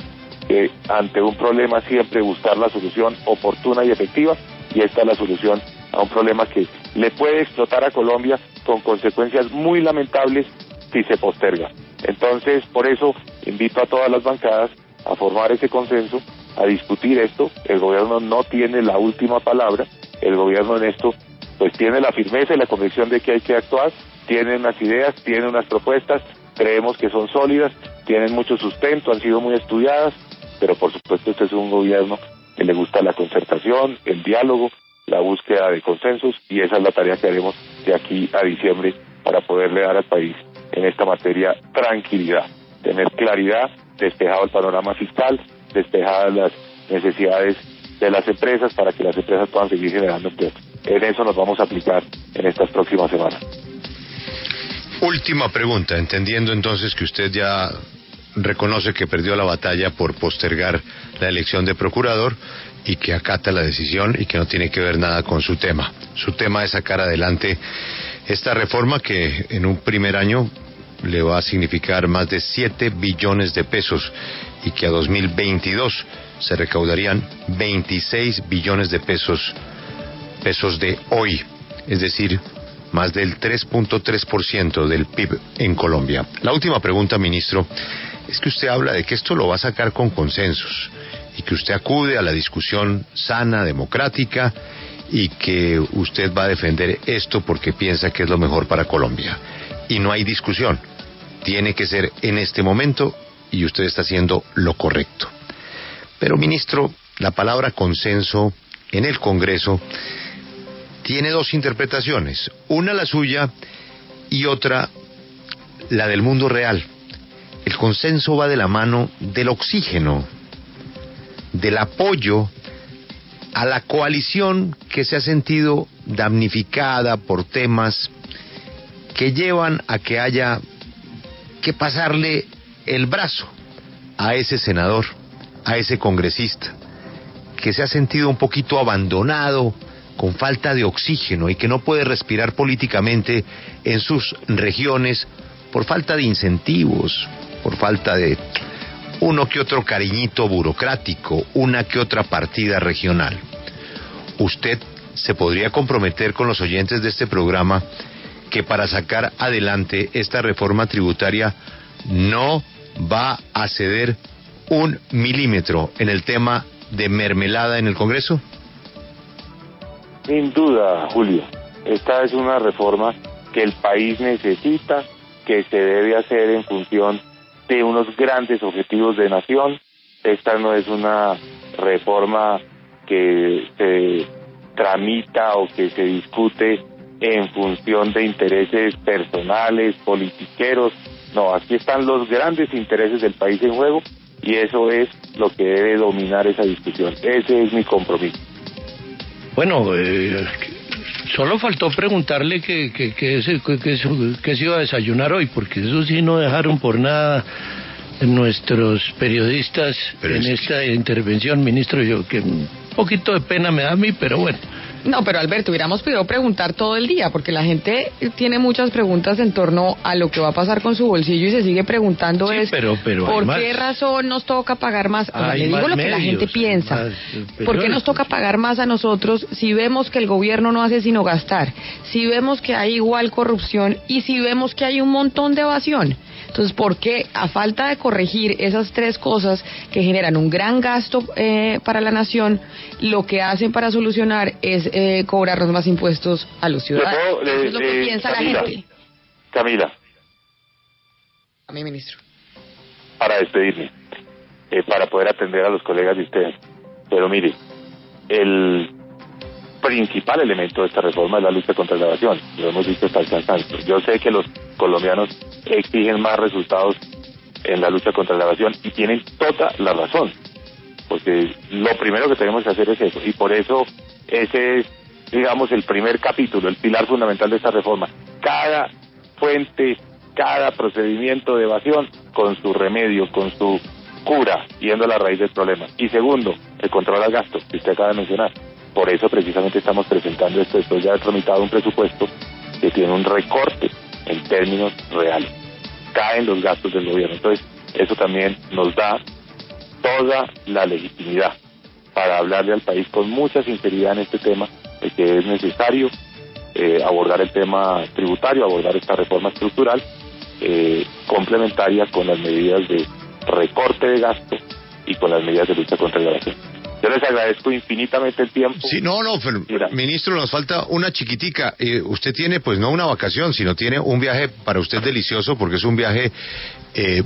que ante un problema siempre buscar la solución oportuna y efectiva, y esta es la solución a un problema que le puede explotar a Colombia con consecuencias muy lamentables si se posterga. Entonces, por eso invito a todas las bancadas a formar ese consenso, a discutir esto. El gobierno no tiene la última palabra, el gobierno en esto pues tiene la firmeza y la convicción de que hay que actuar, tiene unas ideas, tiene unas propuestas, creemos que son sólidas, tienen mucho sustento, han sido muy estudiadas, pero por supuesto este es un gobierno que le gusta la concertación, el diálogo, la búsqueda de consensos, y esa es la tarea que haremos de aquí a diciembre para poderle dar al país en esta materia tranquilidad, tener claridad, despejado el panorama fiscal, despejadas las necesidades de las empresas para que las empresas puedan seguir generando empleo. En eso nos vamos a aplicar en estas próximas semanas. Última pregunta, entendiendo entonces que usted ya reconoce que perdió la batalla por postergar la elección de procurador y que acata la decisión y que no tiene que ver nada con su tema. Su tema es sacar adelante esta reforma que en un primer año le va a significar más de 7 billones de pesos y que a 2022 se recaudarían 26 billones de pesos de hoy, es decir, más del 3.3% del PIB en Colombia. La última pregunta, ministro, es que usted habla de que esto lo va a sacar con consensos y que usted acude a la discusión sana, democrática, y que usted va a defender esto porque piensa que es lo mejor para Colombia. Y no hay discusión, tiene que ser en este momento y usted está haciendo lo correcto. Pero, ministro, la palabra consenso en el Congreso tiene dos interpretaciones, una la suya y otra la del mundo real. El consenso va de la mano del oxígeno, del apoyo a la coalición que se ha sentido damnificada por temas que llevan a que haya que pasarle el brazo a ese senador, a ese congresista, que se ha sentido un poquito abandonado, con falta de oxígeno y que no puede respirar políticamente en sus regiones por falta de incentivos, por falta de uno que otro cariñito burocrático, una que otra partida regional. Usted se podría comprometer con los oyentes de este programa que para sacar adelante esta reforma tributaria no va a ceder un milímetro en el tema de mermelada en el Congreso. Sin duda, Julio, esta es una reforma que el país necesita, que se debe hacer en función de unos grandes objetivos de nación. Esta no es una reforma que se tramita o que se discute en función de intereses personales, politiqueros. No, aquí están los grandes intereses del país en juego y eso es lo que debe dominar esa discusión. Ese es mi compromiso. Bueno, solo faltó preguntarle que se iba a desayunar hoy, porque eso sí no dejaron por nada nuestros periodistas en esta intervención, ministro. Yo que un poquito de pena me da a mí, pero bueno. No, pero Alberto, hubiéramos podido preguntar todo el día, porque la gente tiene muchas preguntas en torno a lo que va a pasar con su bolsillo y se sigue preguntando sí, pero ¿por qué razón nos toca pagar más? O sea, le digo lo que la gente piensa. ¿Por qué nos toca pagar más a nosotros si vemos que el gobierno no hace sino gastar? Si vemos que hay igual corrupción y si vemos que hay un montón de evasión. Entonces, ¿por qué a falta de corregir esas tres cosas que generan un gran gasto para la nación, lo que hacen para solucionar es cobrarnos más impuestos a los ciudadanos? Eso es lo que piensa Camila, la gente. Camila. A mí, ministro. Para despedirme, para poder atender a los colegas de ustedes. Pero mire, el principal elemento de esta reforma es la lucha contra la evasión. Lo hemos visto hasta el cansancio. Yo sé que los colombianos exigen más resultados en la lucha contra la evasión y tienen toda la razón, porque lo primero que tenemos que hacer es eso, y por eso ese es, digamos, el primer capítulo, el pilar fundamental de esta reforma. Cada fuente, cada procedimiento de evasión con su remedio, con su cura, yendo a la raíz del problema. Y segundo, el control al gasto, que usted acaba de mencionar. Por eso precisamente estamos presentando esto después de haber tramitado un presupuesto que tiene un recorte en términos reales. Caen los gastos del gobierno. Entonces, eso también nos da toda la legitimidad para hablarle al país con mucha sinceridad en este tema, de que es necesario abordar el tema tributario, abordar esta reforma estructural, complementaria con las medidas de recorte de gasto y con las medidas de lucha contra la evasión. Yo les agradezco infinitamente el tiempo. Sí, no, pero, ministro, nos falta una chiquitica. Usted tiene, pues, no una vacación, sino tiene un viaje para usted delicioso, porque es un viaje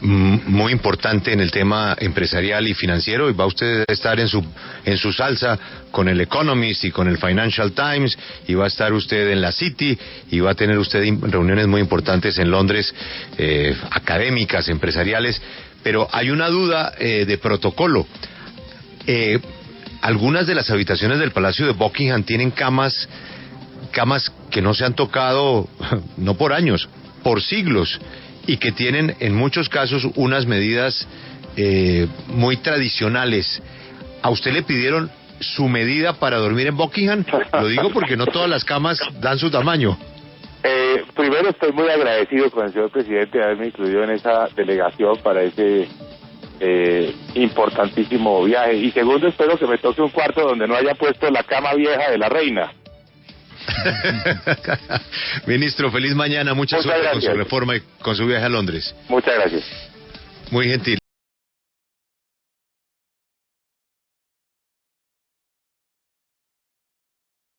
muy importante en el tema empresarial y financiero, y va usted a estar en su salsa con el Economist y con el Financial Times, y va a estar usted en la City, y va a tener usted reuniones muy importantes en Londres, académicas, empresariales, pero hay una duda de protocolo. Algunas de las habitaciones del Palacio de Buckingham tienen camas que no se han tocado, no por años, por siglos, y que tienen en muchos casos unas medidas muy tradicionales. ¿A usted le pidieron su medida para dormir en Buckingham? Lo digo porque no todas las camas dan su tamaño. Primero, estoy muy agradecido con el señor presidente de haberme incluido en esa delegación para ese importantísimo viaje. Y segundo, espero que me toque un cuarto donde no haya puesto la cama vieja de la reina. Ministro, feliz mañana, mucha suerte con su reforma y con su viaje a Londres. Muchas gracias. Muy gentil.